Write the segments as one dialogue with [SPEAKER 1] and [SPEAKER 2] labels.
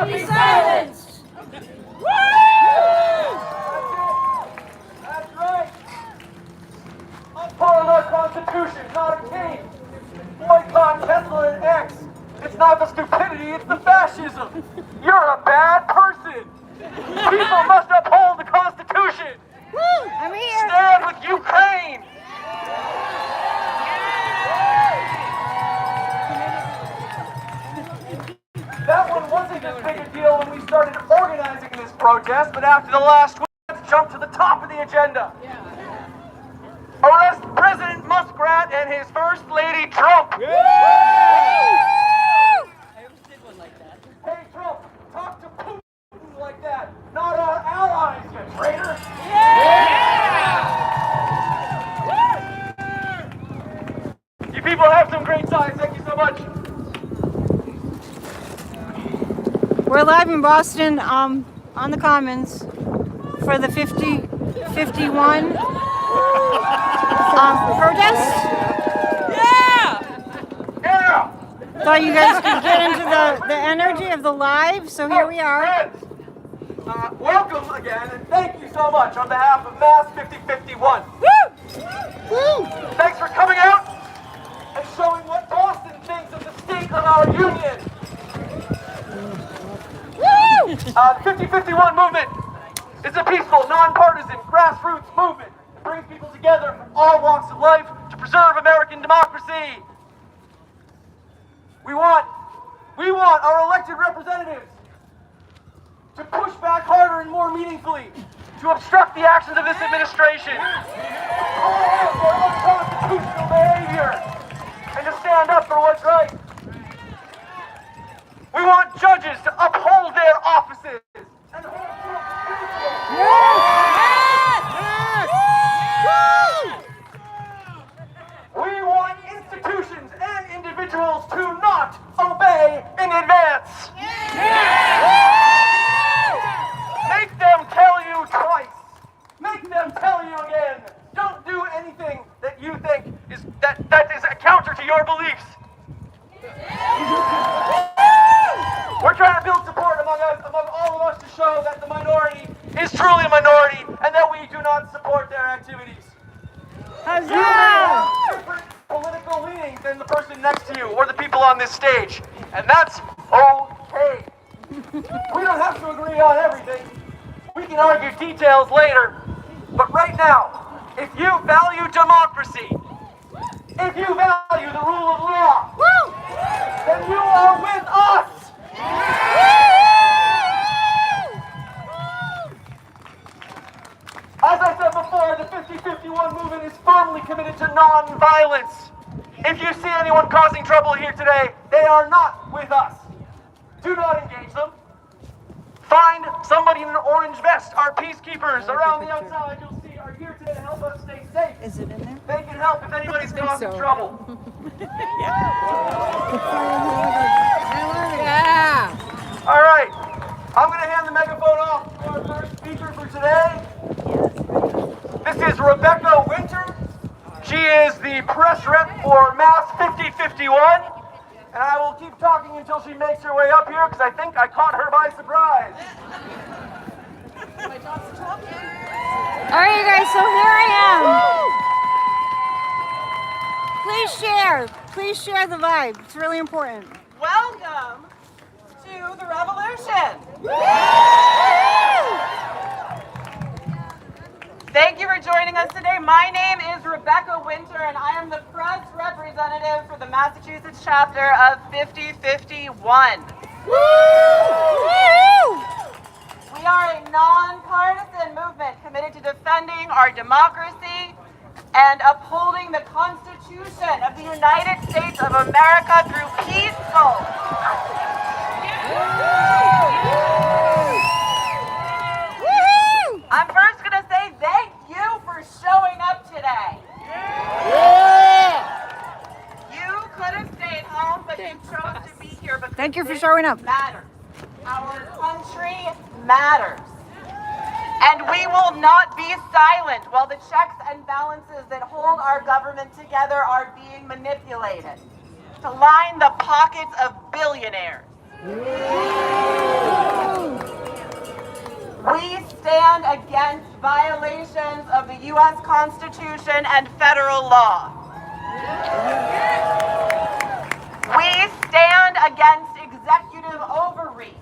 [SPEAKER 1] not be silenced!
[SPEAKER 2] That's right! Uphold our Constitution, not a king! Boycott Tesla and X! It's not the stupidity, it's the fascism! You're a bad person! People must uphold the Constitution!
[SPEAKER 1] I'm here!
[SPEAKER 2] Stand with Ukraine! That one wasn't as big a deal when we started organizing this protest, but after the last week, let's jump to the top of the agenda. Arrest President Muskrat and his First Lady Trump. Hey Trump, talk to Putin like that, not our allies, you traitor. You people have some great signs, thank you so much.
[SPEAKER 1] We're live in Boston on the Commons for the 51 protest.
[SPEAKER 2] Yeah!
[SPEAKER 1] Thought you guys could get into the energy of the live, so here we are.
[SPEAKER 2] Friends, welcome again, and thank you so much on behalf of Mass 5051. Woo! Thanks for coming out and showing what Boston thinks of the state of our union. The 5051 movement is a peaceful, non-partisan, grassroots movement that brings people together from all walks of life to preserve American democracy. We want our elected representatives to push back harder and more meaningfully, to obstruct the actions of this administration, call out their unconstitutional behavior, and to stand up for what's right. We want judges to uphold their offices and hold We want institutions and individuals to not obey in advance. Make them tell you twice. Make them tell you again. Don't do anything that you think is that is a counter to your beliefs. We're trying to build support among all of us to show that the minority is truly a minority and that we do not support their activities. You may have different political leanings than the person next to you or the people on this stage, and that's okay. We don't have to agree on everything. We can argue details later, but right now, if you value democracy, if you value the rule of law, then you are with us! As I said before, the 5051 movement is firmly committed to non-violence. If you see anyone causing trouble here today, they are not with us. Do not engage them. Find somebody in an orange vest. Our peacekeepers around the outside, you'll see, are here today to help us stay safe.
[SPEAKER 1] Is it in there?
[SPEAKER 2] They can help if anybody's causing trouble.
[SPEAKER 1] Yeah.
[SPEAKER 2] All right, I'm going to hand the megaphone off to our first speaker for today. This is Rebecca Winter. She is the press rep for Mass 5051. And I will keep talking until she makes her way up here because I think I caught her by surprise.
[SPEAKER 1] All right, you guys, so here I am. Please share the vibe. It's really important.
[SPEAKER 3] Welcome to the revolution. Thank you for joining us today. My name is Rebecca Winter, and I am the press representative for the Massachusetts chapter of 5051. We are a non-partisan movement committed to defending our democracy and upholding the Constitution of the United States of America through peaceful. I'm first going to say thank you for showing up today. You could have stayed home, but you chose to be here because
[SPEAKER 1] Thank you for showing up.
[SPEAKER 3] Matters. Our country matters. And we will not be silent while the checks and balances that hold our government together are being manipulated to line the pockets of billionaires. U.S. Constitution and federal law. We stand against executive overreach.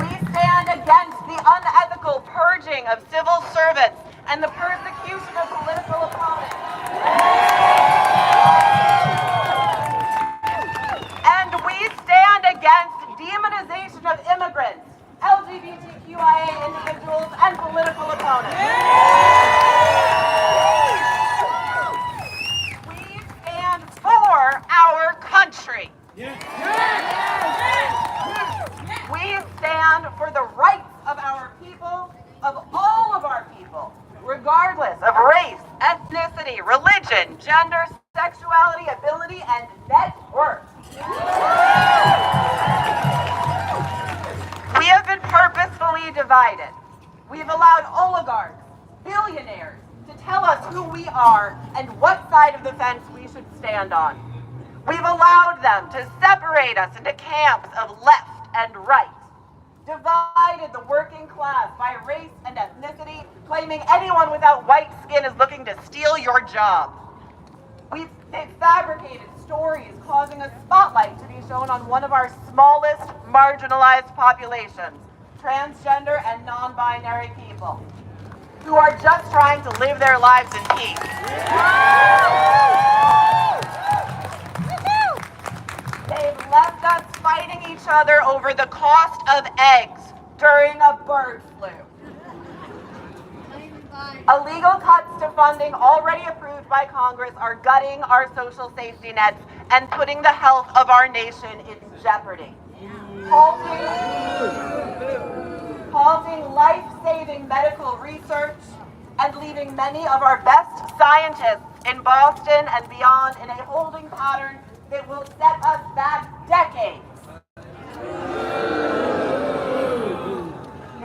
[SPEAKER 3] We stand against the unethical purging of civil servants and the persecution of political opponents. And we stand against demonization of immigrants, LGBTQIA individuals, and political opponents. We stand for our country. We stand for the rights of our people, of all of our people, regardless of race, ethnicity, religion, gender, sexuality, ability, and net worth. We have been purposefully divided. We've allowed oligarchs, billionaires, to tell us who we are and what side of the fence we should stand on. We've allowed them to separate us into camps of left and right, divided the working class by race and ethnicity, claiming anyone without white skin is looking to steal your job. They've fabricated stories causing a spotlight to be shown on one of our smallest marginalized populations, transgender and non-binary people, who are just trying to live their lives in peace. They've left us fighting each other over the cost of eggs during a bird flu. Illegal cuts to funding already approved by Congress are gutting our social safety nets and putting the health of our nation in jeopardy. Halting life-saving medical research and leaving many of our best scientists in Boston and beyond in a holding pattern that will set us back decades.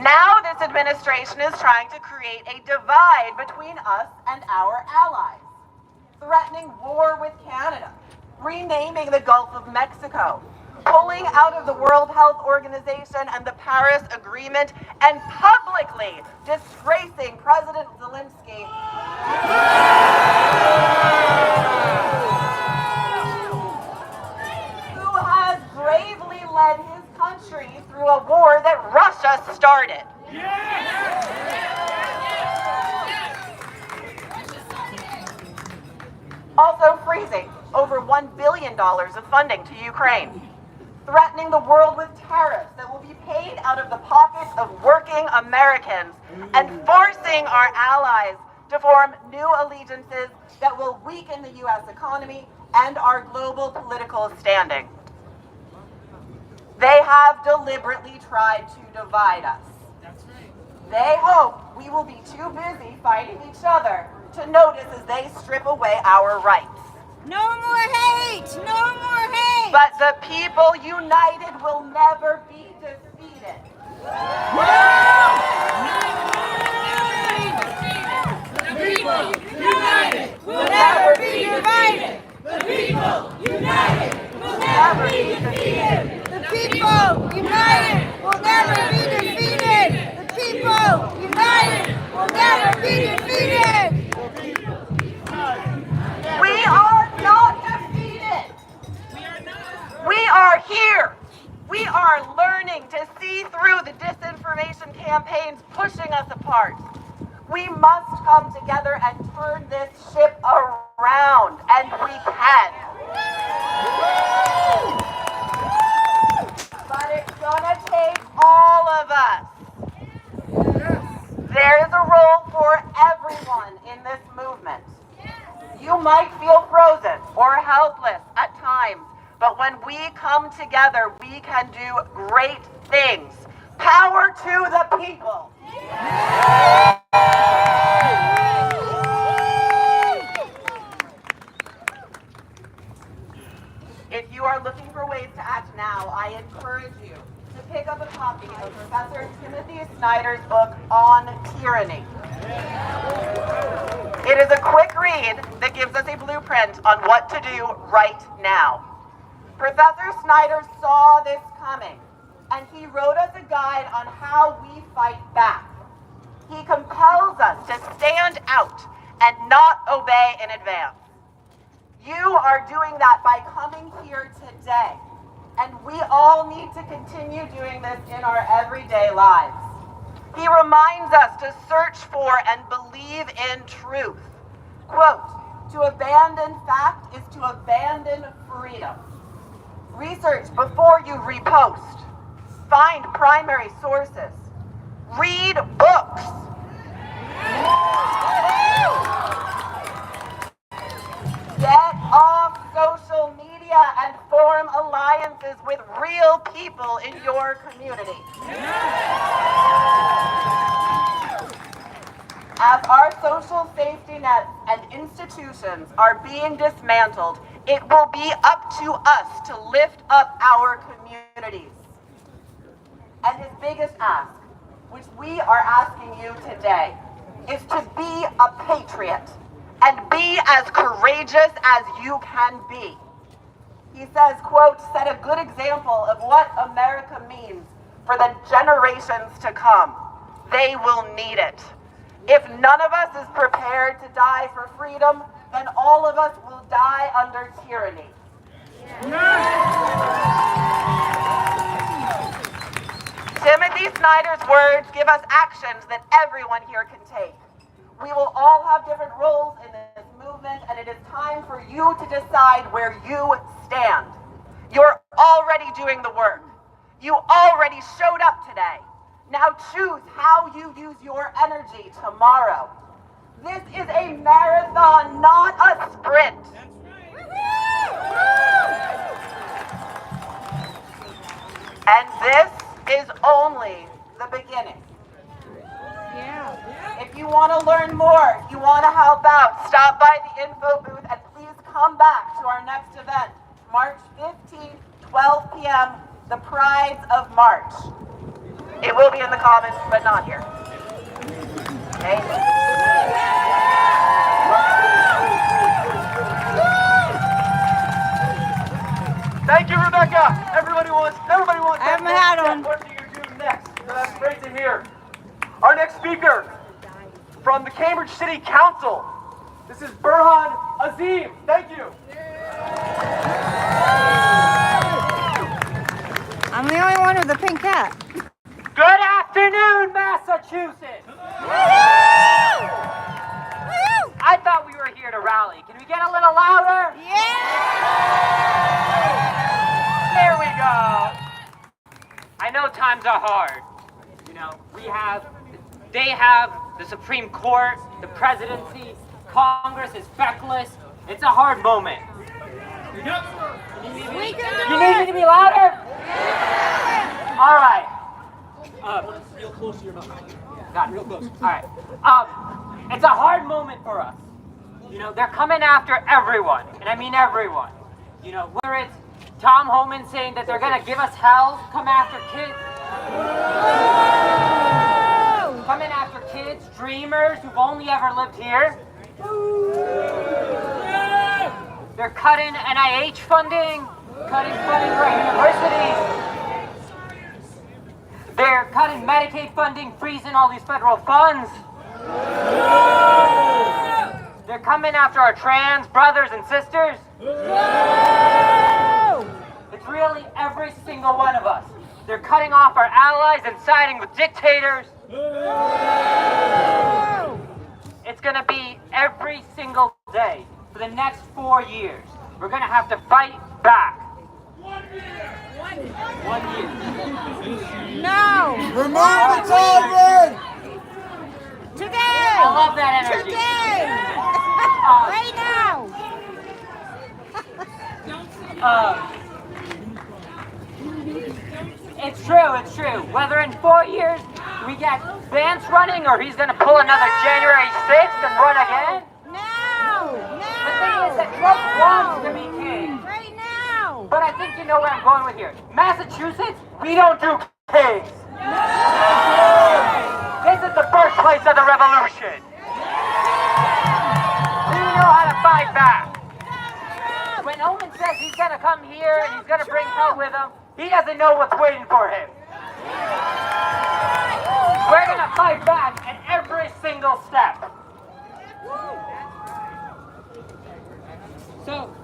[SPEAKER 3] Now this administration is trying to create a divide between us and our allies, threatening war with Canada, renaming the Gulf of Mexico, pulling out of the World Health Organization and the Paris Agreement, and publicly disgracing President Zelensky. Who has bravely led his country through a war that Russia started. Also freezing over $1 billion of funding to Ukraine, threatening the world with tariffs that will be paid out of the pockets of working Americans, and forcing our allies to form new allegiances that will weaken the U.S. economy and our global political standing. They have deliberately tried to divide us. They hope we will be too busy fighting each other to notice as they strip away our rights.
[SPEAKER 1] No more hate! No more hate!
[SPEAKER 3] But the people united will never be defeated.
[SPEAKER 4] The people united will never be divided. The people united will never be defeated.
[SPEAKER 1] The people united will never be defeated! The people united will never be defeated!
[SPEAKER 3] We are not defeated. We are here. We are learning to see through the disinformation campaigns pushing us apart. We must come together and turn this ship around, and we can. But it's gonna take all of us. There is a role for everyone in this movement. You might feel frozen or helpless at times, but when we come together, we can do great things. Power to the people. If you are looking for ways to act now, I encourage you to pick up a copy of Professor Timothy Snyder's book on tyranny. It is a quick read that gives us a blueprint on what to do right now. Professor Snyder saw this coming, and he wrote us a guide on how we fight back. He compels us to stand out and not obey in advance. You are doing that by coming here today, and we all need to continue doing this in our everyday lives. He reminds us to search for and believe in truth. Quote, to abandon fact is to abandon freedom. Research before you repost. Find primary sources. Read books. Get off social media and form alliances with real people in your community. As our social safety nets and institutions are being dismantled, it will be up to us to lift up our communities. And his biggest ask, which we are asking you today, is to be a patriot and be as courageous as you can be. He says, quote, set a good example of what America means for the generations to come. They will need it. If none of us is prepared to die for freedom, then all of us will die under tyranny. Timothy Snyder's words give us actions that everyone here can take. We will all have different roles in this movement, and it is time for you to decide where you stand. You're already doing the work. You already showed up today. Now choose how you use your energy tomorrow. This is a marathon, not a sprint. And this is only the beginning. If you want to learn more, you want to help out, stop by the info booth and please come back to our next event, March 15th, 12 p.m., the Prides of March. It will be in the comments, but not here. Okay?
[SPEAKER 2] Thank you, Rebecca. Everybody wants
[SPEAKER 1] I haven't had one.
[SPEAKER 2] What are you going to do next? So that's great to hear. Our next speaker from the Cambridge City Council. This is Buran Azim. Thank you.
[SPEAKER 1] I'm the only one with a pink hat.
[SPEAKER 5] Good afternoon, Massachusetts! I thought we were here to rally. Can we get a little louder? There we go. I know times are hard. You know, they have the Supreme Court, the presidency, Congress is feckless. It's a hard moment. You need me to be louder? All right.
[SPEAKER 2] Real close to your mouth.
[SPEAKER 5] Got it. Real close. All right. It's a hard moment for us. You know, they're coming after everyone, and I mean everyone. You know, whether it's Tom Homan saying that they're gonna give us hell, coming after kids, dreamers who've only ever lived here. They're cutting NIH funding, cutting funding for universities. They're cutting Medicaid funding, freezing all these federal funds. They're coming after our trans brothers and sisters. It's really every single one of us. They're cutting off our allies and siding with dictators. It's going to be every single day for the next 4 years. We're going to have to fight back. 1 year. 1 year.
[SPEAKER 1] No.
[SPEAKER 6] Remove the children!
[SPEAKER 1] Today.
[SPEAKER 5] I love that energy.
[SPEAKER 1] Today. Right now.
[SPEAKER 5] It's true. Whether in 4 years we get Vance running or he's going to pull another January 6th and run again.
[SPEAKER 1] No.
[SPEAKER 5] The thing is that Trump wants to be king.
[SPEAKER 1] Right now.
[SPEAKER 5] But I think you know where I'm going with here. Massachusetts, we don't do kings. This is the birthplace of the revolution. We know how to fight back. When Homan says he's going to come here and he's going to bring hell with him, he doesn't know what's waiting for him. We're going to fight back, and every single step. So,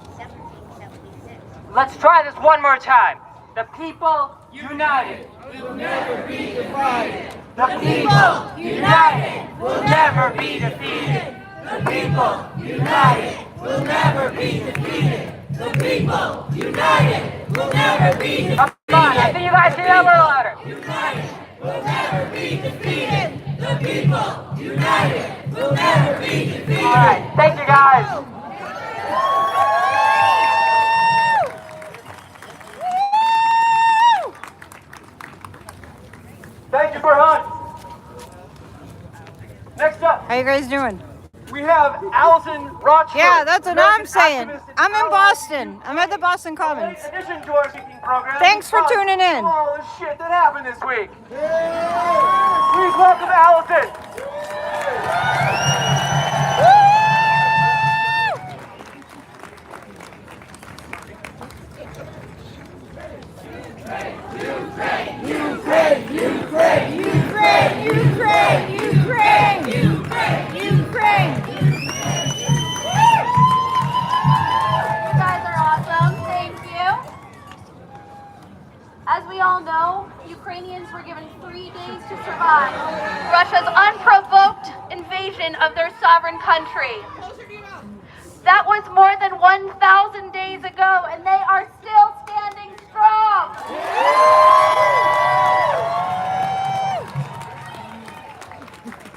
[SPEAKER 5] let's try this one more time. The people united
[SPEAKER 6] Will never be divided.
[SPEAKER 5] The people united will never be defeated.
[SPEAKER 6] The people united will never be defeated. The people united will never be defeated.
[SPEAKER 5] Come on, I think you guys can hear a little louder.
[SPEAKER 6] United will never be defeated. The people united will never be defeated.
[SPEAKER 5] All right, thank you guys.
[SPEAKER 2] Thank you, Buran. Next up,
[SPEAKER 1] How you guys doing?
[SPEAKER 2] we have Allison Rochford.
[SPEAKER 1] Yeah, that's what I'm
[SPEAKER 2] American
[SPEAKER 1] saying.
[SPEAKER 2] activist and
[SPEAKER 1] I'm in
[SPEAKER 2] ally.
[SPEAKER 1] Boston. I'm at the Boston Commons.
[SPEAKER 2] In addition to our speaking program,
[SPEAKER 1] Thanks for
[SPEAKER 2] because
[SPEAKER 1] tuning in.
[SPEAKER 2] of all the shit that happened this week. Please welcome Allison.
[SPEAKER 6] Ukraine, Ukraine,
[SPEAKER 1] Ukraine, Ukraine, Ukraine, Ukraine.
[SPEAKER 7] You guys are awesome. Thank you. As we all know, Ukrainians were given 3 days to survive Russia's unprovoked invasion of their sovereign country. That was more than 1,000 days ago, and they are still standing strong.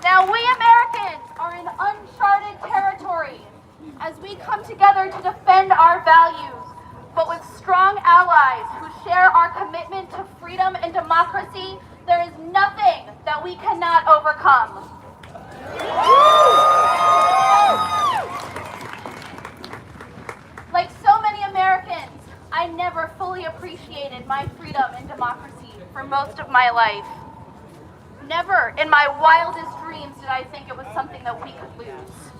[SPEAKER 7] Now, we Americans are in uncharted territory as we come together to defend our values, but with strong allies who share our commitment to freedom and democracy, there is nothing that we cannot overcome. Like so many Americans, I never fully appreciated my freedom and democracy for most of my life. Never in my wildest dreams did I think it was something that we could lose.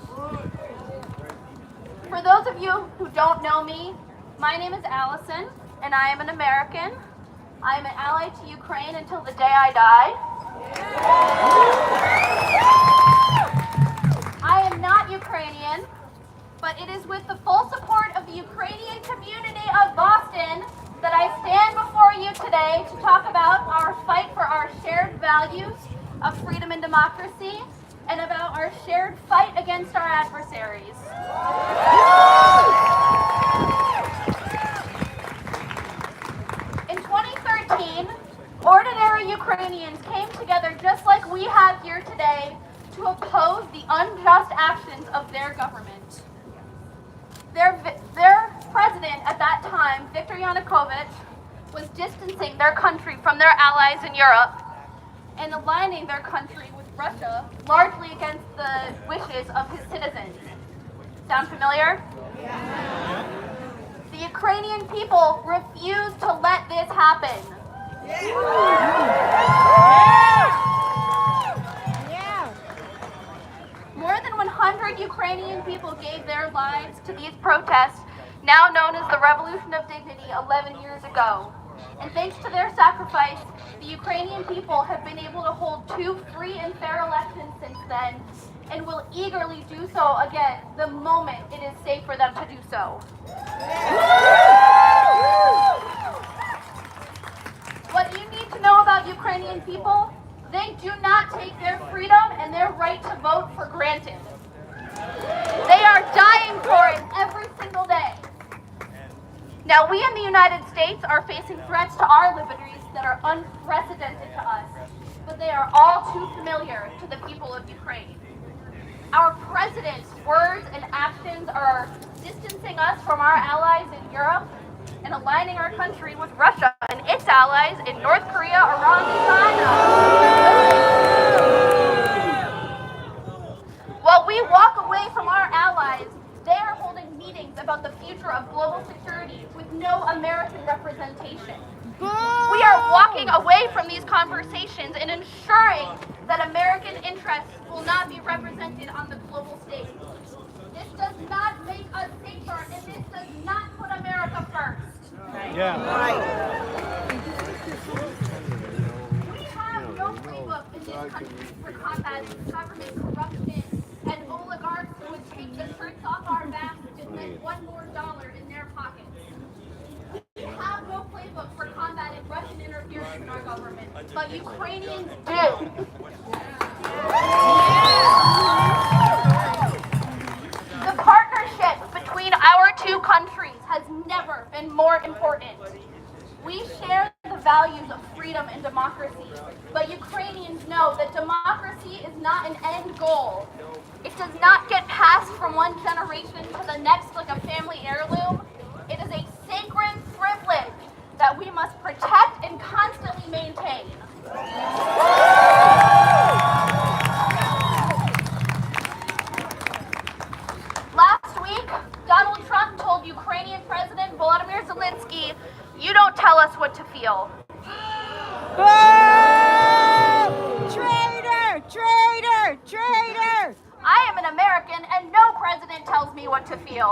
[SPEAKER 7] For those of you who don't know me, my name is Allison, and I am an American. I am an ally to Ukraine until the day I die. I am not Ukrainian, but it is with the full support of the Ukrainian community of Boston that I stand before you today to talk about our fight for our shared values of freedom and democracy, and about our shared fight against our adversaries. In 2013, ordinary Ukrainians came together just like we have here today to oppose the unjust actions of their government. Their president at that time, Viktor Yanukovych, was distancing their country from their allies in Europe and aligning their country with Russia, largely against the wishes of his citizens. Sound familiar? Yeah. The Ukrainian people refused to let this happen. More than 100 Ukrainian people gave their lives to these protests, now known as the Revolution of Dignity, 11 years ago. And thanks to their sacrifice, the Ukrainian people have been able to hold 2 free and fair elections since then, and will eagerly do so again the moment it is safe for them to do so. What you need to know about Ukrainian people, they do not take their freedom and their right to vote for granted. They are dying for it every single day. Now, we in the United States are facing threats to our liberties that are unprecedented to us, but they are all too familiar to the people of Ukraine. Our president's words and actions are distancing us from our allies in Europe and aligning our country with Russia and its allies in North Korea, Iran, and China. While we walk away from our allies, they are holding meetings about the future of global security with no American representation. We are walking away from these conversations and ensuring that American interests will not be represented on the global stage. This does not make us safer, and this does not put America first.
[SPEAKER 6] Yeah.
[SPEAKER 7] We have no playbook in this country for combating government corruption one more dollar in their pockets. We have no playbook for combating Russian interference in our government, but Ukrainians do. The partnership between our two countries has never been more important. We share the values of freedom and democracy, but Ukrainians know that democracy is not an end goal. It does not get passed from one generation to the next like a family heirloom. It is a sacred privilege that we must protect and constantly maintain. Last week, Donald Trump told Ukrainian President Volodymyr Zelensky, "You don't tell us what to feel."
[SPEAKER 1] Traitor! Traitor! Traitor!
[SPEAKER 7] I am an American and no president tells me what to feel.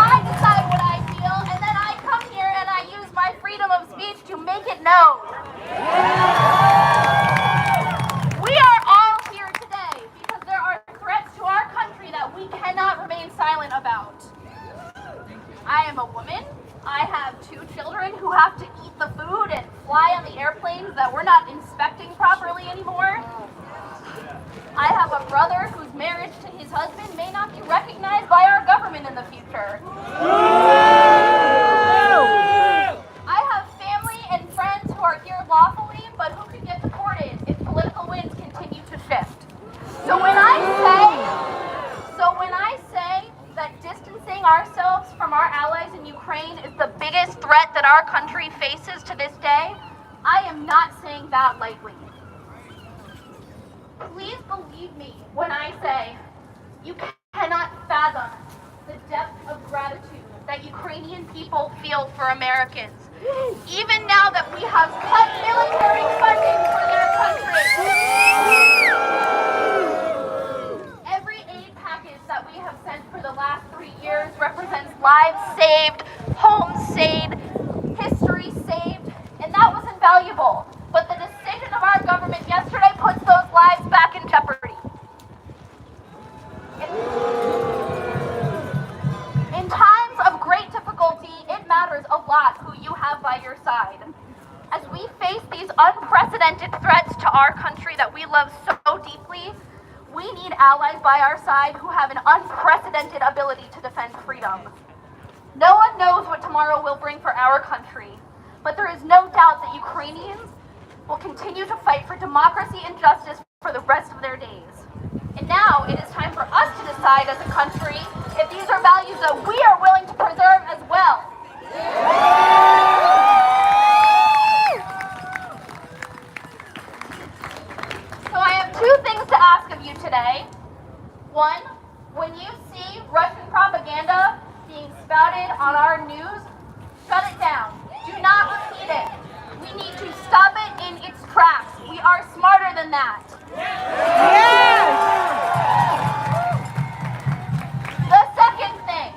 [SPEAKER 7] I decide what I feel and then I come here and I use my freedom of speech to make it known. We are all here today because there are threats to our country that we cannot remain silent about. I am a woman. I have 2 children who have to eat the food and fly on the airplanes that we're not inspecting properly anymore. I have a brother whose marriage to his husband may not be recognized by our government in the future. I have family and friends who are here lawfully, but who could get deported if political winds continue to shift. So when I say that distancing ourselves from our allies in Ukraine is the biggest threat that our country faces to this day, I am not saying that lightly. Please believe me when I say you cannot fathom the depth of gratitude that Ukrainian people feel for Americans, even now that we have cut military funding for their country. Every aid package that we have sent for the last 3 years represents lives saved, homes saved, history saved, and that was invaluable. But the decision of our government yesterday puts those lives back in jeopardy. In times of great difficulty, it matters a lot who you have by your side. As we face these unprecedented threats to our country that we love so deeply, we need allies by our side who have an unprecedented ability to defend freedom. No one knows what tomorrow will bring for our country, but there is no doubt that Ukrainians will continue to fight for democracy and justice for the rest of their days. And now it is time for us to decide as a country if these are values that we are willing to preserve as well. So I have 2 things to ask of you today. 1, when you see Russian propaganda being spouted on our news, shut it down. Do not repeat it. We need to stop it in its tracks. We are smarter than that.
[SPEAKER 1] Yes!
[SPEAKER 7] The second thing,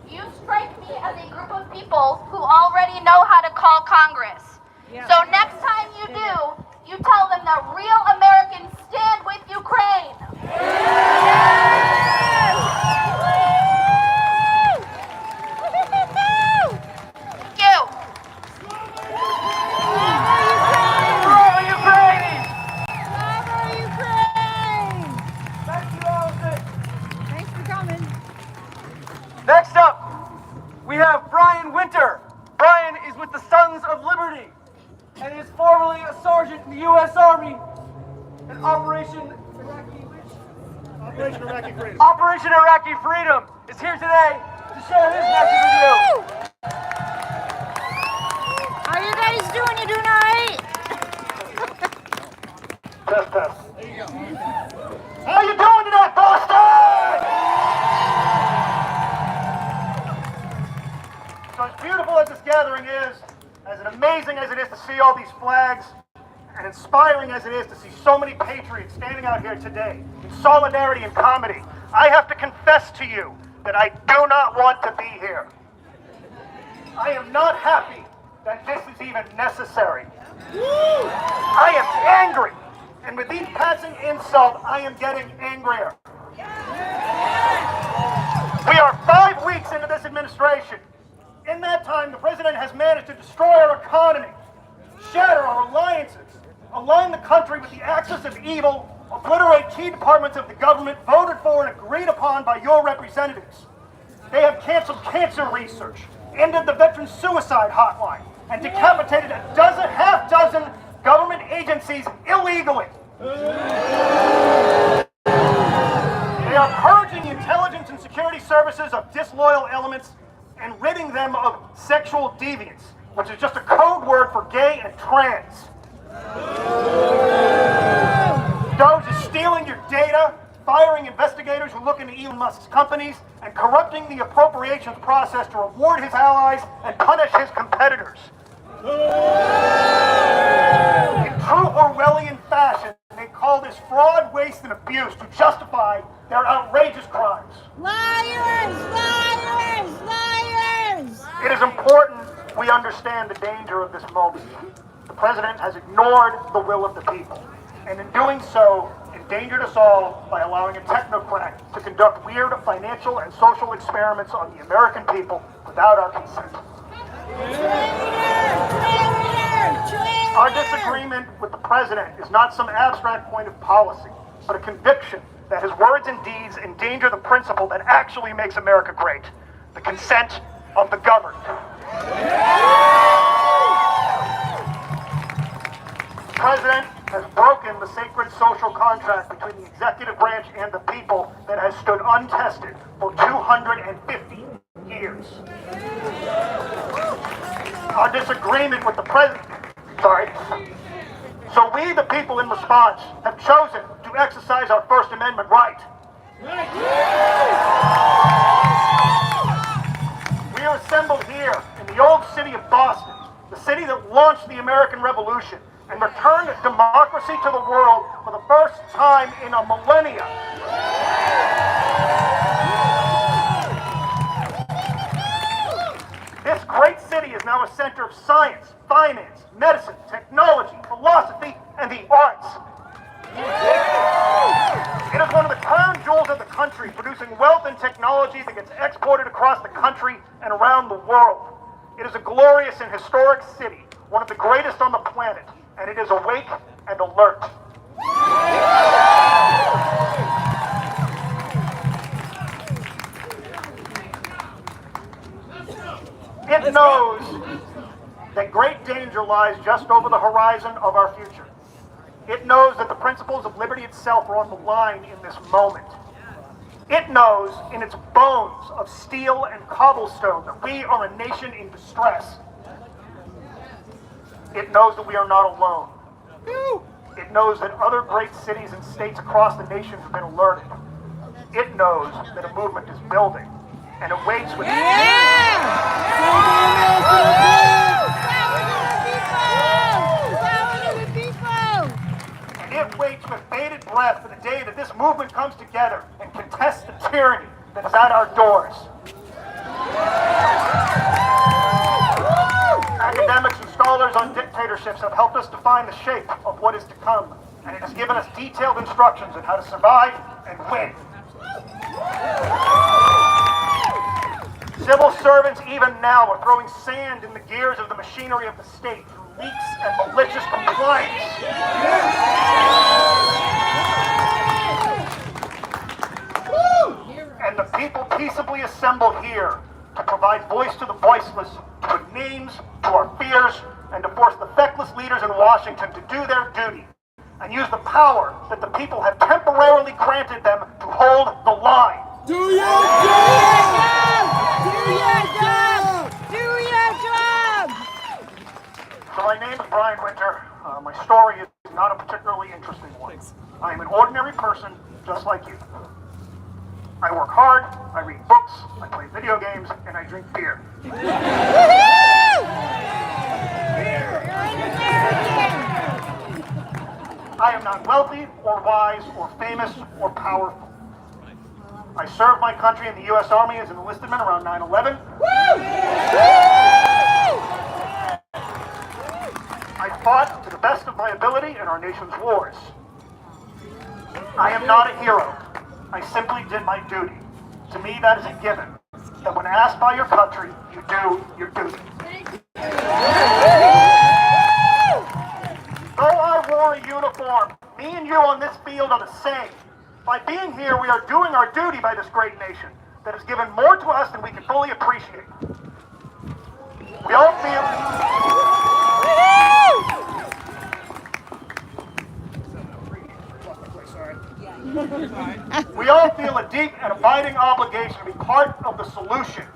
[SPEAKER 7] you strike me as a group of people who already know how to call Congress. So next time you do, you tell them that real Americans stand with Ukraine. Thank you.
[SPEAKER 2] Next up, we have Brian Winter. Brian is with the Sons of Liberty and is formerly a sergeant in the U.S. Army in Operation Iraqi Freedom is here today to share his message with you.
[SPEAKER 1] How you guys doing? You doing all right?
[SPEAKER 2] Test. There you go. How you doing tonight, Boston? So as beautiful as this gathering is, as amazing as it is to see all these flags, and inspiring as it is to see so many patriots standing out here today in solidarity and comedy, I have to confess to you that I do not want to be here. I am not happy that this is even necessary. I am angry, and with each passing insult, I am getting angrier.
[SPEAKER 8] We are 5 weeks into this administration. In that time, the president has managed to destroy our economy, shatter our alliances, align the country with the axis of evil, obliterate key departments of the government voted for and agreed upon by your representatives. They have canceled cancer research, ended the veteran suicide hotline, and decapitated half dozen government agencies illegally. They are purging intelligence and security services of disloyal elements and ridding them of sexual deviance, which is just a code word for gay and trans. Doge is stealing your data, firing investigators who look into Elon Musk's companies, and corrupting the appropriations process to reward his allies and punish his competitors. In true Orwellian fashion, they call this fraud, waste, and abuse to justify their outrageous crimes.
[SPEAKER 1] Liars! Liars! Liars!
[SPEAKER 8] It is important we understand the danger of this moment. The president has ignored the will of the people, and in doing so, endangered us all by allowing a technocrat to conduct weird financial and social experiments on the American people without our consent. Our disagreement with the president is not some abstract point of policy, but a conviction that his words and deeds endanger the principle that actually makes America great, the consent of the governed. The president has broken the sacred social contract between the executive branch and the people that has stood untested for 250 years. Our disagreement with the president, so we, the people in response, have chosen to exercise our First Amendment right. We are assembled here in the old city of Boston, the city that launched the American Revolution and returned democracy to the world for the first time in a millennia. This great city is now a center of science, finance, medicine, technology, philosophy, and the arts. It is one of the crown jewels of the country, producing wealth and technology that gets exported across the country and around the world. It is a glorious and historic city, one of the greatest on the planet, and it is awake and alert. It knows that great danger lies just over the horizon of our future. It knows that the principles of liberty itself are on the line in this moment. It knows in its bones of steel and cobblestone that we are a nation in distress. It knows that we are not alone. It knows that other great cities and states across the nation have been alerted. It knows that a movement is building, and it waits with It waits with bated breath for the day that this movement comes together and contests the tyranny that is at our doors. Academics and scholars on dictatorships have helped us define the shape of what is to come, and it has given us detailed instructions on how to survive and win. Civil servants even now are throwing sand in the gears of the machinery of the state through leaks and malicious compliance. And the people peaceably assemble here to provide voice to the voiceless, to put names to our fears, and to force the feckless leaders in Washington to do their duty and use the power that the people have temporarily granted them to hold the line.
[SPEAKER 1] Do your job! Do your job! Do your job!
[SPEAKER 8] So my name is Brian Winter. My story is not a particularly interesting one. I am an ordinary person just like you. I work hard, I read books, I play video games, and I drink beer. I am not wealthy or wise or famous or powerful. I served my country in the U.S. Army as an enlisted man around 9/11. I fought to the best of my ability in our nation's wars. I am not a hero. I simply did my duty. To me, that is a given. That when asked by your country, you do your duty. Though I wore a uniform, me and you on this field are the same. By being here, we are doing our duty by this great nation that has given more to us than we can fully appreciate. We all feel... We all feel a deep and abiding obligation to be part of the solution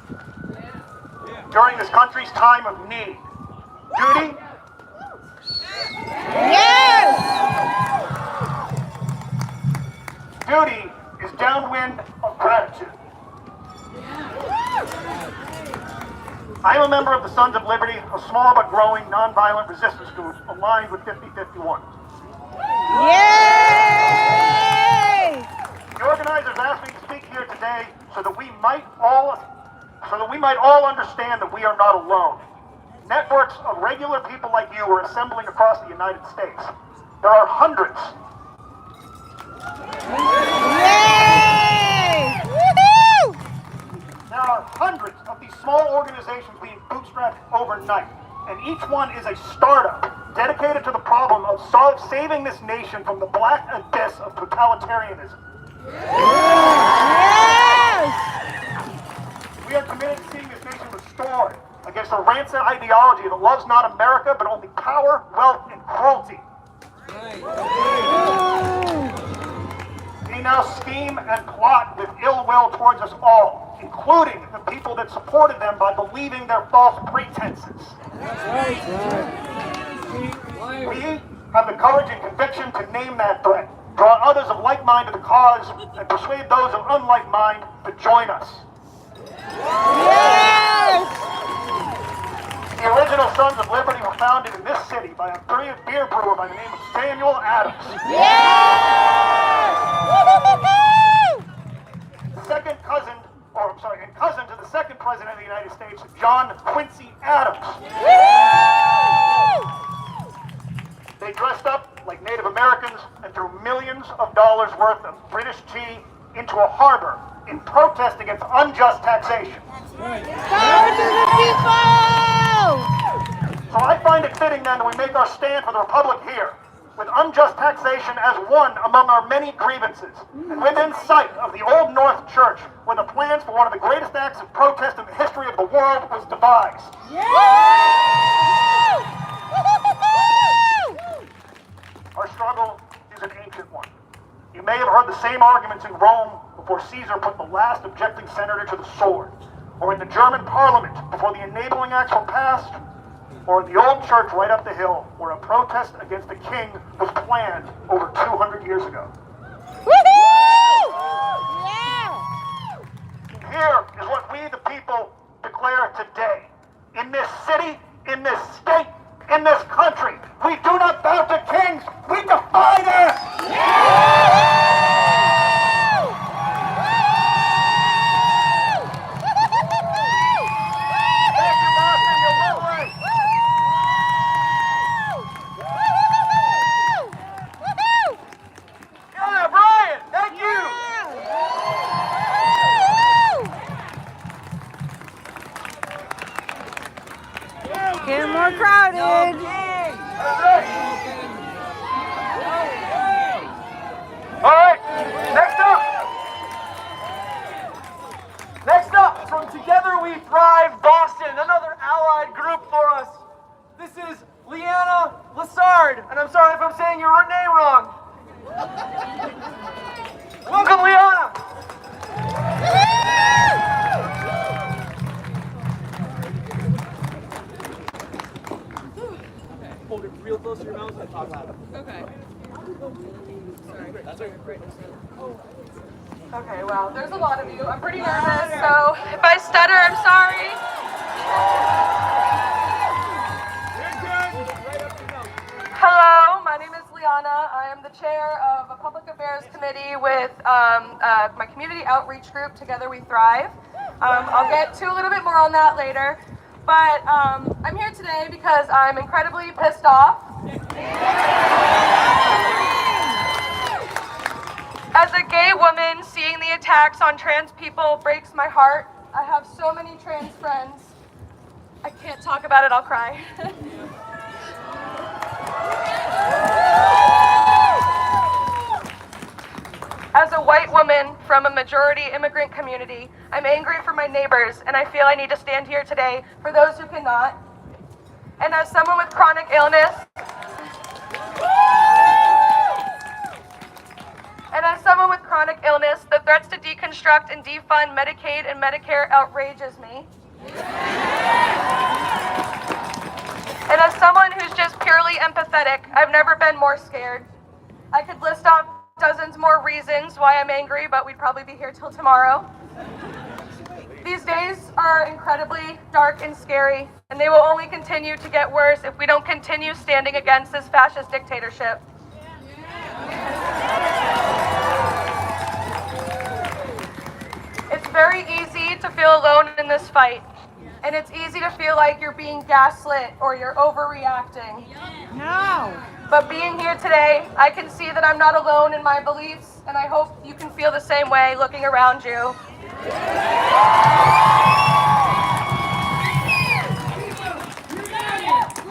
[SPEAKER 8] during this country's time of need. Duty?
[SPEAKER 1] Yes!
[SPEAKER 8] Duty is downwind of gratitude. I am a member of the Sons of Liberty, a small but growing nonviolent resistance group aligned with 5051.
[SPEAKER 1] Yay!
[SPEAKER 8] The organizers asked me to speak here today so that we might all understand that we are not alone. Networks of regular people like you are assembling across the United States. There are hundreds.
[SPEAKER 1] Yay! Woohoo!
[SPEAKER 8] There are hundreds of these small organizations being bootstrapped overnight, and each one is a startup dedicated to the problem of saving this nation from the black abyss of totalitarianism.
[SPEAKER 1] Yes!
[SPEAKER 8] We are committed to seeing this nation restored against a rancid ideology that loves not America, but only power, wealth, and cruelty. They now scheme and plot with ill will towards us all, including the people that supported them by believing their false pretenses. We have the courage and conviction to name that threat, draw others of like mind to the cause, and persuade those of unlike mind to join us.
[SPEAKER 1] Yes!
[SPEAKER 8] The original Sons of Liberty were founded in this city by a brilliant beer brewer by the name of Samuel Adams.
[SPEAKER 1] Yes! Woo-hoo-hoo-hoo!
[SPEAKER 8] And cousin to the second president of the United States, John Quincy Adams.
[SPEAKER 1] Woo!
[SPEAKER 8] They dressed up like Native Americans and threw millions of dollars worth of British tea into a harbor in protest against unjust taxation.
[SPEAKER 1] Power to the people!
[SPEAKER 8] So I find it fitting then that we make our stand for the Republic here, with unjust taxation as one among our many grievances, and within sight of the Old North Church, where the plans for one of the greatest acts of protest in the history of the world was devised. Our struggle is an ancient one. You may have heard the same arguments in Rome before Caesar put the last objecting senator to the sword, or in the German parliament before the enabling acts were passed, or in the old church right up the hill where a protest against the king was planned over 200 years ago.
[SPEAKER 1] Woohoo! Yeah!
[SPEAKER 8] Here is what we the people declare today. In this city, in this state, in this country, we do not bow to kings, we defy them! Thank you, Boston, you're lovely.
[SPEAKER 2] Yeah, Brian, thank you.
[SPEAKER 1] Get more crowded.
[SPEAKER 2] All right, next up, from Together We Thrive Boston, another allied group for us. This is Lyanna Lard, and I'm sorry if I'm saying your name wrong. Welcome, Lyanna. Hold it real close to your mouth and talk loud.
[SPEAKER 3] Okay. Okay, well, there's a lot of you. I'm pretty nervous, so if I stutter, I'm sorry. Hello, my name is Lyanna. I am the chair of a public affairs committee with my community outreach group, Together We Thrive. I'll get to a little bit more on that later. But I'm here today because I'm incredibly pissed off. As a gay woman, seeing the attacks on trans people breaks my heart. I have so many trans friends. I can't talk about it, I'll cry. As a white woman from a majority immigrant community, I'm angry for my neighbors, and I feel I need to stand here today for those who cannot. And as someone with chronic illness, the threats to deconstruct and defund Medicaid and Medicare outrages me. And as someone who's just purely empathetic, I've never been more scared. I could list off dozens more reasons why I'm angry, but we'd probably be here till tomorrow. These days are incredibly dark and scary, and they will only continue to get worse if we don't continue standing against this fascist dictatorship. It's very easy to feel alone in this fight, and it's easy to feel like you're being gaslit or you're overreacting.
[SPEAKER 1] No.
[SPEAKER 3] But being here today, I can see that I'm not alone in my beliefs, and I hope you can feel the same way looking around you.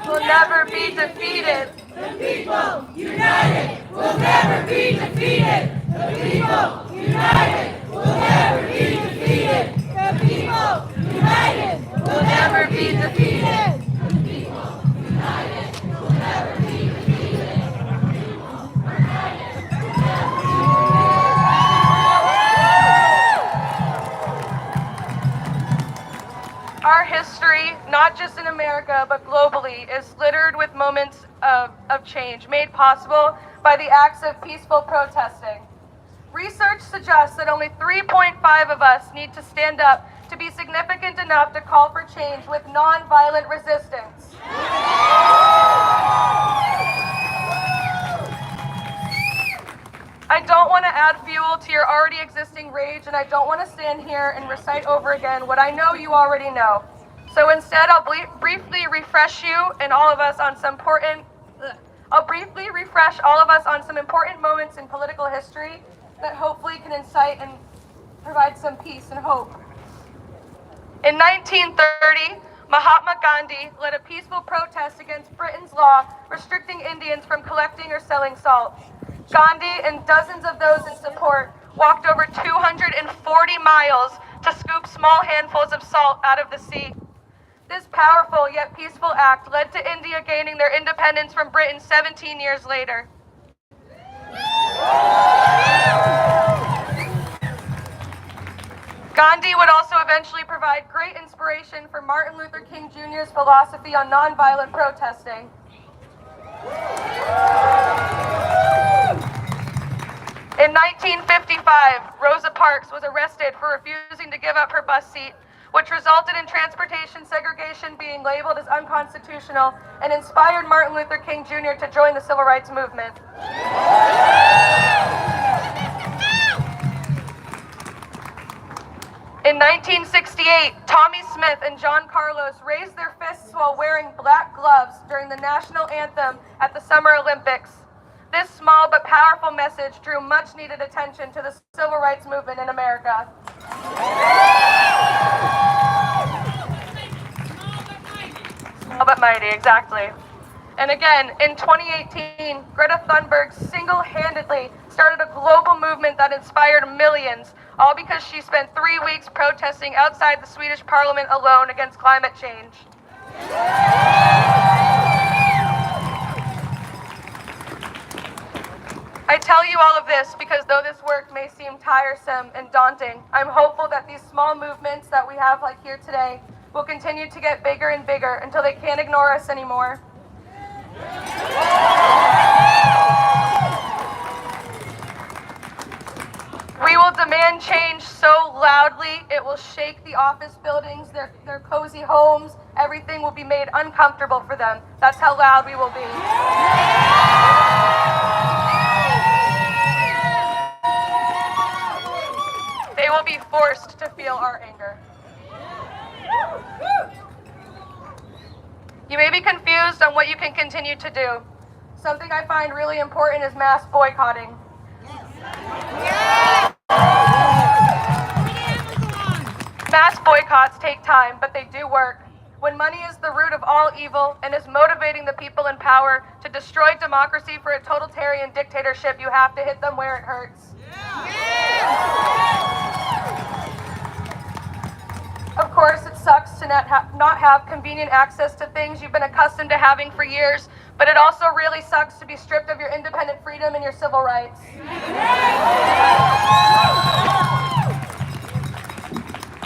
[SPEAKER 3] We'll never be defeated.
[SPEAKER 6] The people united will never be defeated. The people united will never be defeated. The people united will never be defeated. The people united will never be defeated.
[SPEAKER 3] Our history, not just in America, but globally, is littered with moments of change made possible by the acts of peaceful protesting. Research suggests that only 3.5 of us need to stand up to be significant enough to call for change with nonviolent resistance. I don't want to add fuel to your already existing rage, and I don't want to stand here and recite over again what I know you already know. So instead, I'll briefly refresh you and all of us on some important moments in political history that hopefully can incite and provide some peace and hope. In 1930, Mahatma Gandhi led a peaceful protest against Britain's law restricting Indians from collecting or selling salt. Gandhi and dozens of those in support walked over 240 miles to scoop small handfuls of salt out of the sea. This powerful yet peaceful act led to India gaining their independence from Britain 17 years later. Gandhi would also eventually provide great inspiration for Martin Luther King Jr.'s philosophy on nonviolent protesting. In 1955, Rosa Parks was arrested for refusing to give up her bus seat, which resulted in transportation segregation being labeled as unconstitutional and inspired Martin Luther King Jr. to join the civil rights movement. In 1968, Tommy Smith and John Carlos raised their fists while wearing black gloves during the national anthem at the Summer Olympics. This small but powerful message drew much needed attention to the civil rights movement in America. Small but mighty, exactly. And again, in 2018, Greta Thunberg single-handedly started a global movement that inspired millions, all because she spent 3 weeks protesting outside the Swedish parliament alone against climate change. I tell you all of this because though this work may seem tiresome and daunting, I'm hopeful that these small movements that we have like here today will continue to get bigger and bigger until they can't ignore us anymore. We will demand change so loudly it will shake the office buildings, their cozy homes. Everything will be made uncomfortable for them. That's how loud we will be. They will be forced to feel our anger. You may be confused on what you can continue to do. Something I find really important is mass boycotting. Yes. Mass boycotts take time, but they do work. When money is the root of all evil and is motivating the people in power to destroy democracy for a totalitarian dictatorship, you have to hit them where it hurts. Of course, it sucks to not have convenient access to things you've been accustomed to having for years, but it also really sucks to be stripped of your independent freedom and your civil rights.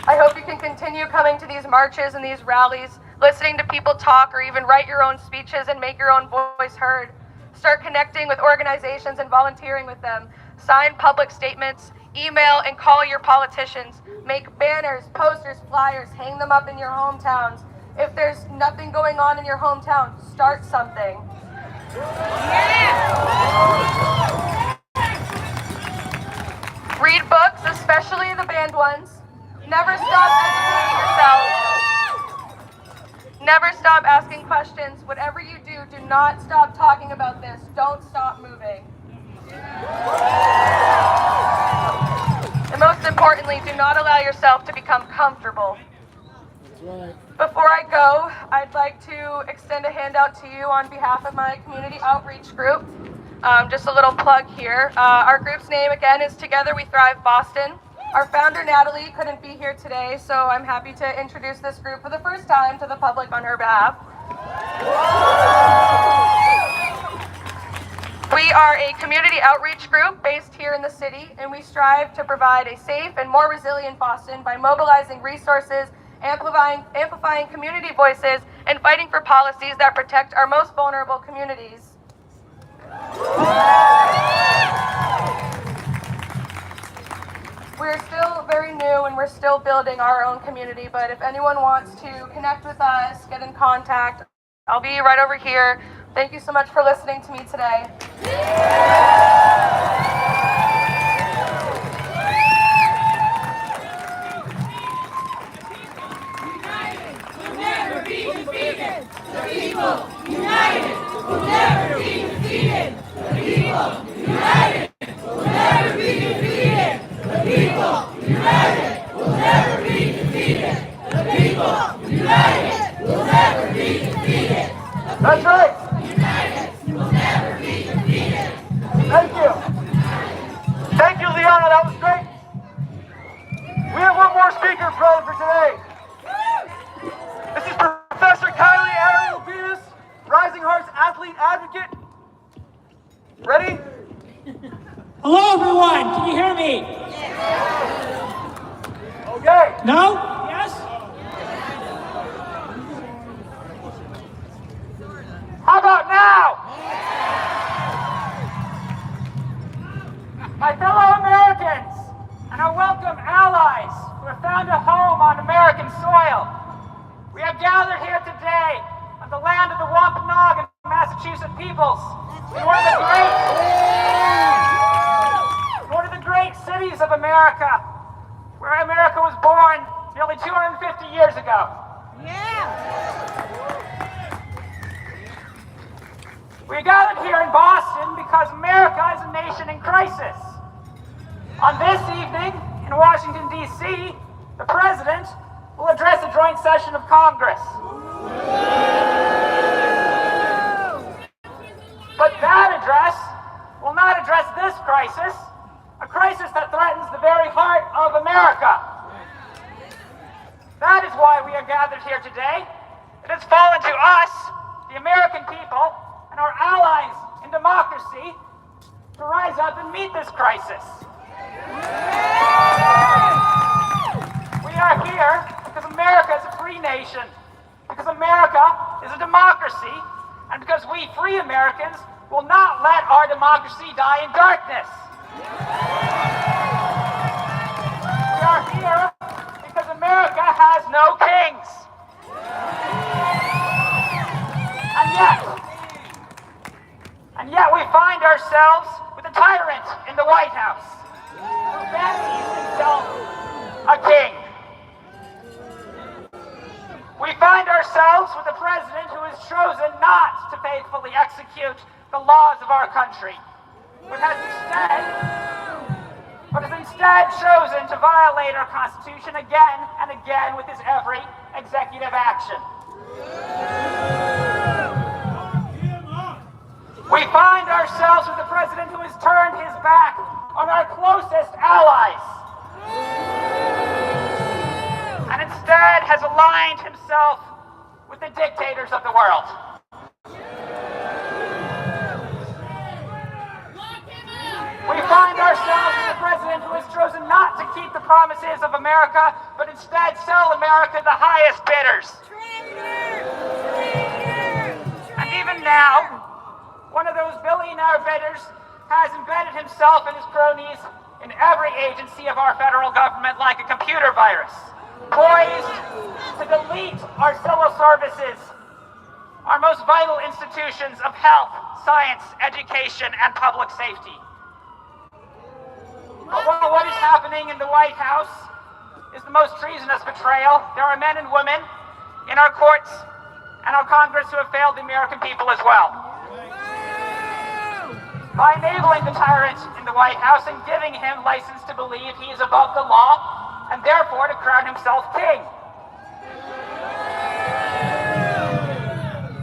[SPEAKER 3] I hope you can continue coming to these marches and these rallies, listening to people talk or even write your own speeches and make your own voice heard. Start connecting with organizations and volunteering with them. Sign public statements, email and call your politicians. Make banners, posters, flyers, hang them up in your hometowns. If there's nothing going on in your hometown, start something. Read books, especially the banned ones. Never stop educating yourself. Never stop asking questions. Whatever you do, do not stop talking about this. Don't stop moving. And most importantly, do not allow yourself to become comfortable. Before I go, I'd like to extend a handout to you on behalf of my community outreach group. Just a little plug here. Our group's name, again, is Together We Thrive Boston. Our founder, Natalie, couldn't be here today, so I'm happy to introduce this group for the first time to the public on her behalf. We are a community outreach group based here in the city, and we strive to provide a safe and more resilient Boston by mobilizing resources, amplifying community voices, and fighting for policies that protect our most vulnerable communities. We're still very new and we're still building our own community, but if anyone wants to connect with us, get in contact, I'll be right over here. Thank you so much for listening to me today.
[SPEAKER 2] That's right. Thank you. Thank you, Lyanna. That was great. We have one more speaker planned for today. This is Professor Kylie Arus, Rising Hearts athlete advocate. Ready?
[SPEAKER 9] Hello, everyone. Can you hear me?
[SPEAKER 2] Okay.
[SPEAKER 9] No? Yes?
[SPEAKER 2] How about now?
[SPEAKER 9] My fellow Americans and our welcome allies who have found a home on American soil, we are gathered here today on the land of the Wampanoag and Massachusetts peoples in one of the great cities of America, where America was born nearly 250 years ago. We gathered here in Boston because America is a nation in crisis. On this evening in Washington, D.C., the President will address a joint session of Congress. But that address will not address this crisis, a crisis that threatens the very heart of America. That is why we are gathered here today. It has fallen to us, the American people, and our allies in democracy, to rise up and meet this crisis. We are here because America is a free nation, because America is a democracy, and because we free Americans will not let our democracy die in darkness. We are here because America has no kings. And yet we find ourselves with a tyrant in the White House who fancies himself a king. We find ourselves with a president who has chosen not to faithfully execute the laws of our country, but has instead but has instead chosen to violate our Constitution again and again with his every executive action. We find ourselves with a president who has turned his back on our closest allies and instead has aligned himself with the dictators of the world. We find ourselves with a president who has chosen not to keep the promises of America, but instead sell America the highest bidders. And even now, one of those billionaire bidders has embedded himself and his cronies in every agency of our federal government like a computer virus, poised to delete our civil services, our most vital institutions of health, science, education, and public safety. But while what is happening in the White House is the most treasonous betrayal, there are men and women in our courts and our Congress who have failed the American people as well. By enabling the tyrant in the White House and giving him license to believe he is above the law and therefore to crown himself king.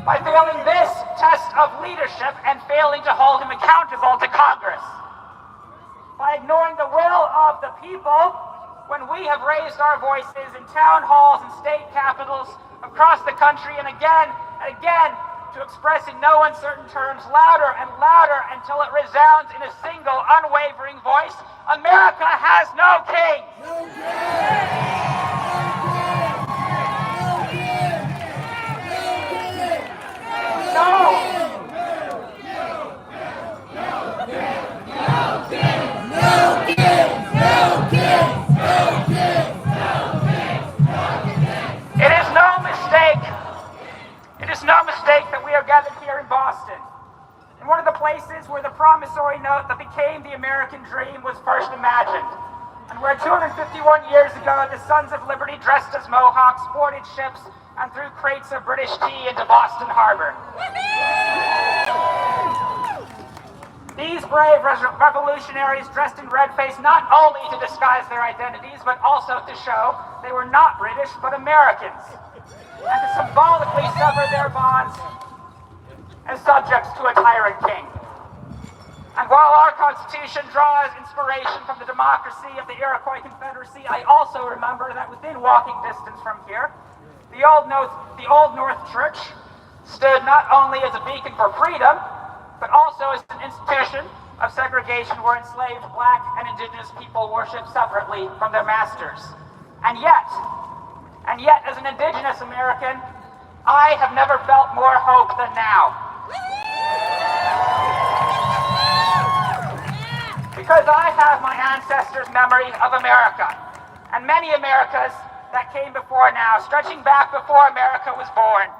[SPEAKER 9] By failing this test of leadership and failing to hold him accountable to Congress. By ignoring the will of the people when we have raised our voices in town halls and state capitals across the country and again to express in no uncertain terms louder and louder until it resounds in a single unwavering voice, America has no king! No king! No! It is no mistake that we are gathered here in Boston, in one of the places where the promissory note that became the American dream was first imagined, and where 251 years ago the Sons of Liberty dressed as Mohawks boarded ships and threw crates of British tea into Boston Harbor. These brave revolutionaries dressed in red face not only to disguise their identities, but also to show they were not British, but Americans, and to symbolically sever their bonds as subjects to a tyrant king. And while our Constitution draws inspiration from the democracy of the Iroquois Confederacy, I also remember that within walking distance from here, the Old North Church stood not only as a beacon for freedom, but also as an institution of segregation where enslaved Black and Indigenous people worship separately from their masters. And yet, as an Indigenous American, I have never felt more hope than now. Because I have my ancestors' memory of America, and many Americas that came before now, stretching back before America was born,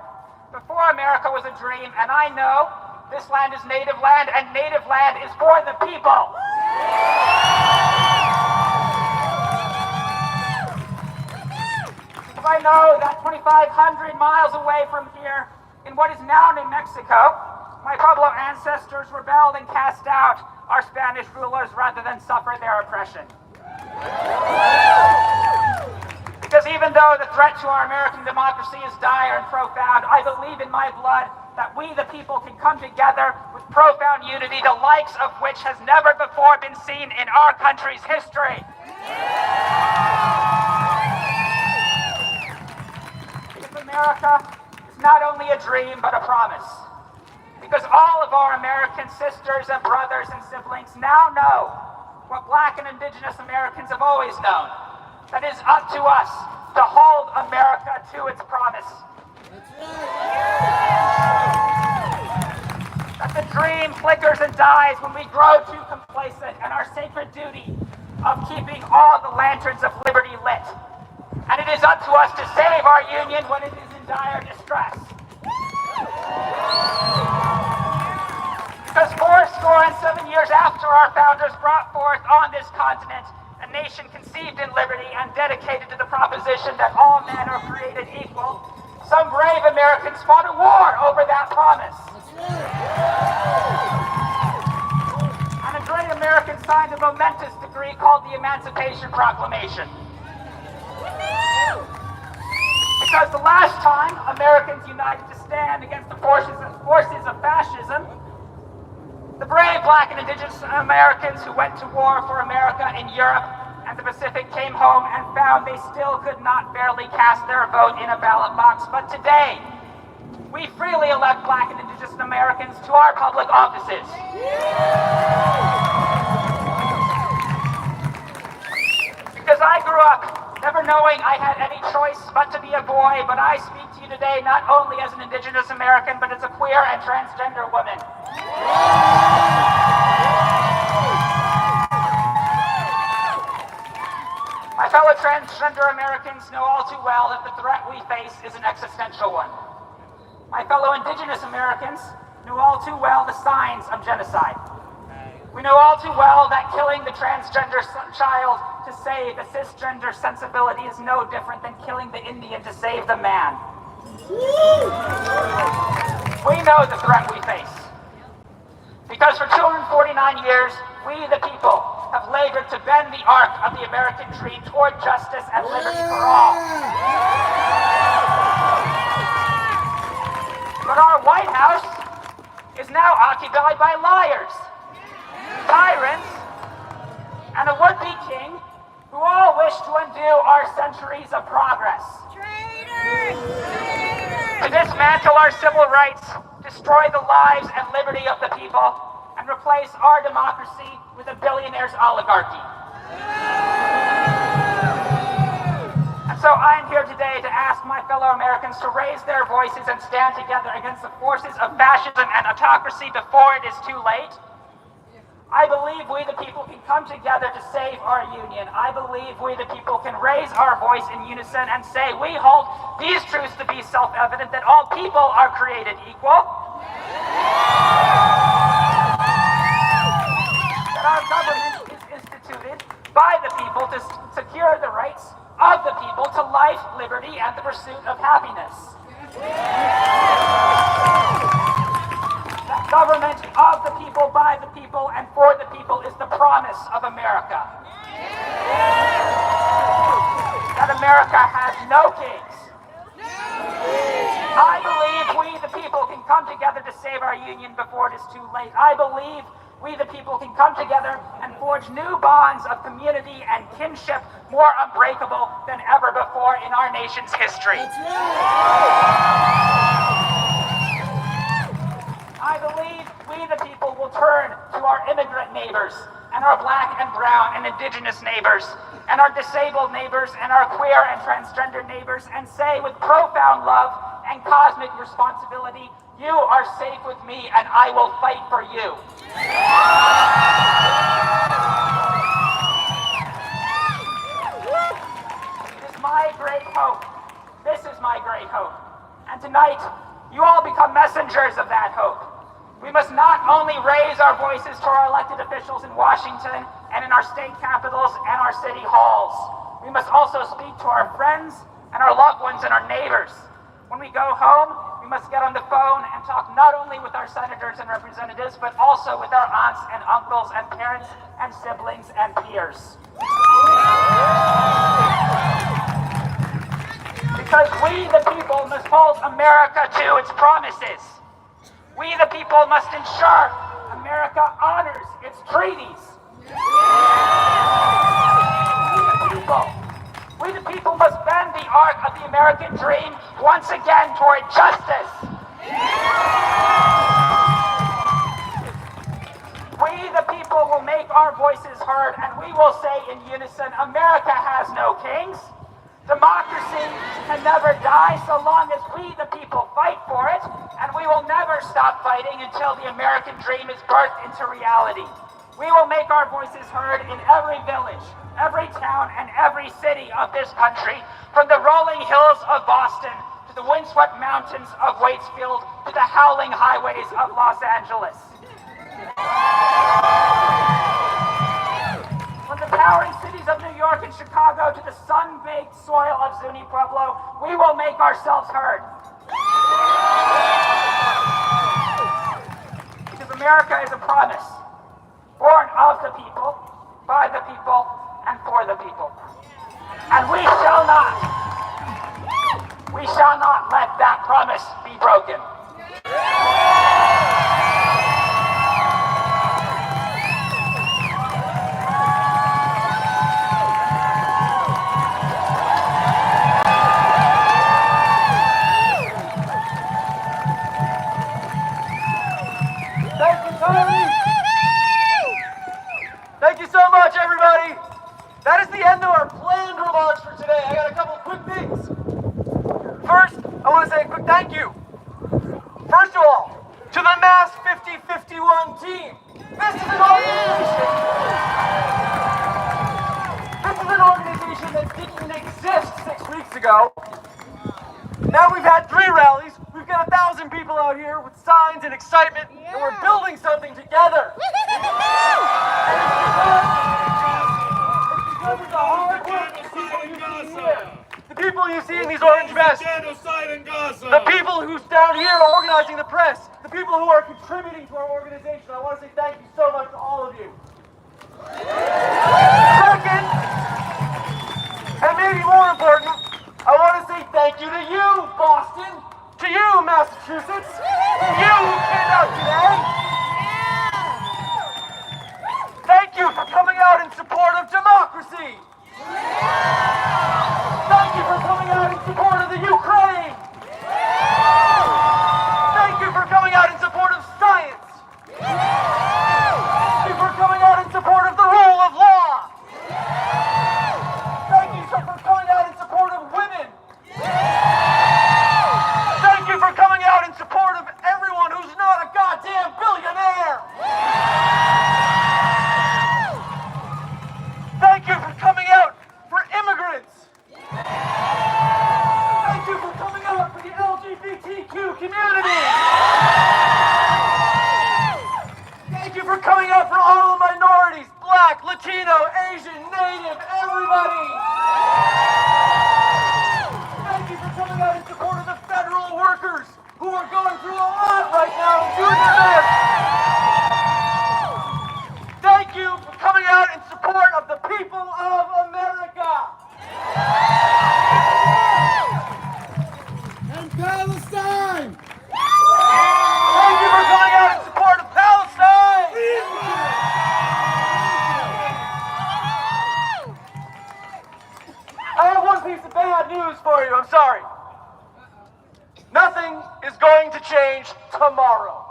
[SPEAKER 9] before America was a dream, and I know this land is native land, and native land is for the people. Because I know that 2,500 miles away from here, in what is now New Mexico, my Pueblo ancestors rebelled and cast out our Spanish rulers rather than suffer their oppression. Because even though the threat to our American democracy is dire and profound, I believe in my blood that we the people can come together with profound unity, the likes of which has never before been seen in our country's history. Because America is not only a dream, but a promise. Because all of our American sisters and brothers and siblings now know what Black and Indigenous Americans have always known. That it is up to us to hold America to its promise. That the dream flickers and dies when we grow too complacent and our sacred duty of keeping all the lanterns of liberty lit. And it is up to us to save our union when it is in dire distress. Because 407 years after our founders brought forth on this continent a nation conceived in liberty and dedicated to the proposition that all men are created equal, some brave Americans fought a war over that promise. And a great American signed a momentous decree called the Emancipation Proclamation. Because the last time Americans united to stand against the forces of fascism, the brave Black and Indigenous Americans who went to war for America in Europe and the Pacific came home and found they still could not fairly cast their vote in a ballot box. But today, we freely elect Black and Indigenous Americans to our public offices. Because I grew up never knowing I had any choice but to be a boy, but I speak to you today not only as an Indigenous American, but as a queer and transgender woman. My fellow transgender Americans know all too well that the threat we face is an existential one. My fellow Indigenous Americans know all too well the signs of genocide. We know all too well that killing the transgender child to save the cisgender sensibility is no different than killing the Indian to save the man. We know the threat we face. Because for 249 years, we the people have labored to bend the arc of the American dream toward justice and liberty for all. But our White House is now occupied by liars, tyrants, and a would-be king who all wish to undo our centuries of progress.
[SPEAKER 1] Traitors!
[SPEAKER 9] To dismantle our civil rights, destroy the lives and liberty of the people, and replace our democracy with a billionaire's oligarchy. And so I am here today to ask my fellow Americans to raise their voices and stand together against the forces of fascism and autocracy before it is too late. I believe we the people can come together to save our union. I believe we the people can raise our voice in unison and say we hold these truths to be self-evident, that all people are created equal, that our government is instituted by the people to secure the rights of the people to life, liberty, and the pursuit of happiness. That government of the people, by the people, and for the people is the promise of America. That America has no kings. I believe we the people can come together to save our union before it is too late. I believe we the people can come together and forge new bonds of community and kinship more unbreakable than ever before in our nation's history. I believe we the people will turn to our immigrant neighbors and our Black and brown and Indigenous neighbors and our disabled neighbors and our queer and transgender neighbors and say with profound love and cosmic responsibility, you are safe with me and I will fight for you. It is my great hope. This is my great hope. And tonight, you all become messengers of that hope. We must not only raise our voices to our elected officials in Washington and in our state capitals and our city halls. We must also speak to our friends and our loved ones and our neighbors. When we go home, we must get on the phone and talk not only with our senators and representatives, but also with our aunts and uncles and parents and siblings and peers. Because we, the people, must hold America to its promises. We, the people, must ensure America honors its treaties. We, the people, must bend the arc of the American dream once again toward justice. We, the people, will make our voices heard, and we will say in unison, America has no kings. Democracy can never die so long as we, the people, fight for it, and we will never stop fighting until the American dream is birthed into reality. We will make our voices heard in every village, every town, and every city of this country, from the rolling hills of Boston to the windswept mountains of Waitsfield to the howling highways of Los Angeles. From the towering cities of New York and Chicago to the sun-baked soil of Zuni Pueblo, we will make ourselves heard. Because America is a promise, born of the people, by the people, and for the people. And we shall not let that promise be broken.
[SPEAKER 2] Thank you, Kylie. Thank you so much, everybody. That is the end of our planned remarks for today. I got a couple of quick things. First, I want to say a quick thank you. First of all, to the Mass 5051 team. This is an organization. That didn't exist 6 weeks ago. Now we've had 3 rallies. We've got 1,000 people out here with signs and excitement, and we're building something together. The people you see in these orange vests, the people who down here are organizing the press, the people who are contributing to our organization, I want to say thank you so much to all of you. Second, and maybe more important, I want to say thank you to you, Boston, to you, Massachusetts, to you who came out today. Thank you for coming out in support of democracy. Thank you for coming out in support of the Ukraine. Thank you for coming out in support of science. Thank you for coming out in support of the rule of law. Thank you for coming out in support of women. Thank you for coming out in support of everyone who's not a goddamn billionaire. Thank you for coming out for immigrants. Thank you for coming out for the LGBTQ community. Thank you for coming out for all the minorities, Black, Latino, Asian, Native, everybody. Thank you for coming out in support of the federal workers who are going through a lot right now and doing their best. Thank you for coming out in support of the people of America.
[SPEAKER 6] And Palestine!
[SPEAKER 2] Thank you for coming out in support of Palestine. I have one piece of bad news for you. I'm sorry. Nothing is going to change tomorrow.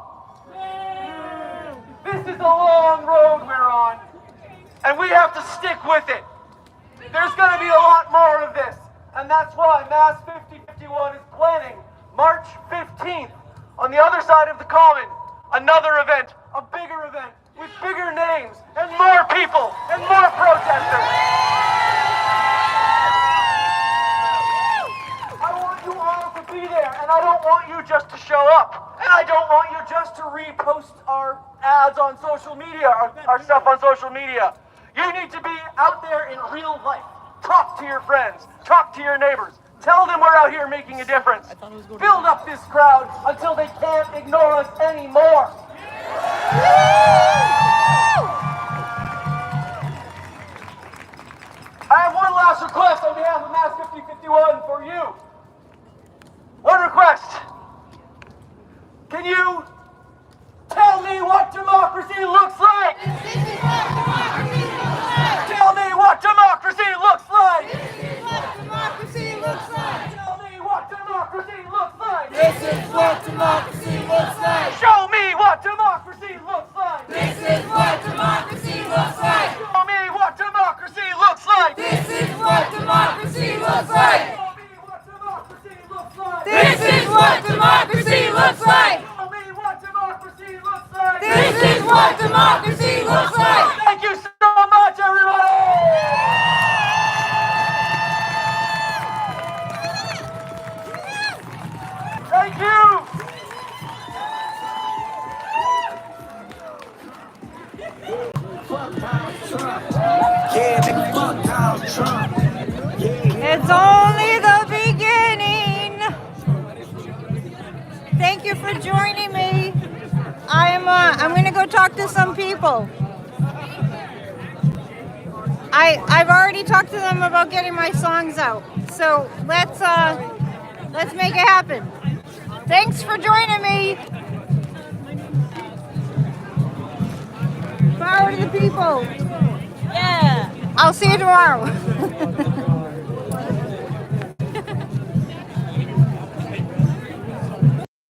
[SPEAKER 2] This is a long road we're on, and we have to stick with it. There's going to be a lot more of this, and that's why Mass 5051 is planning March 15th on the other side of the Common, another event, a bigger event, with bigger names, and more people, and more protesters. I want you all to be there, and I don't want you just to show up, and I don't want you just to repost our ads on social media, our stuff on social media. You need to be out there in real life. Talk to your friends. Talk to your neighbors. Tell them we're out here making a difference. Build up this crowd until they can't ignore us anymore. I have one last request on behalf of Mass 5051 for you. One request. Can you tell me what democracy looks like?
[SPEAKER 1] This is what democracy looks like.
[SPEAKER 2] Tell me what democracy looks like.
[SPEAKER 1] This is what democracy looks like.
[SPEAKER 2] Tell me what democracy looks like.
[SPEAKER 6] This is what democracy looks like.
[SPEAKER 2] Show me what democracy looks like.
[SPEAKER 6] This is what democracy looks like.
[SPEAKER 2] Show me what democracy looks like.
[SPEAKER 6] This is what democracy looks like.
[SPEAKER 2] Show me what democracy looks like.
[SPEAKER 6] This is what democracy looks like.
[SPEAKER 2] Show me what democracy looks like.
[SPEAKER 6] This is what democracy looks like.
[SPEAKER 2] Thank you so much, everybody. Thank you.
[SPEAKER 1] It's only the beginning. Thank you for joining me. I'm going to go talk to some people. I've already talked to them about getting my songs out. So let's make it happen. Thanks for joining me. Power to the people.
[SPEAKER 6] Yeah.
[SPEAKER 1] I'll see you tomorrow.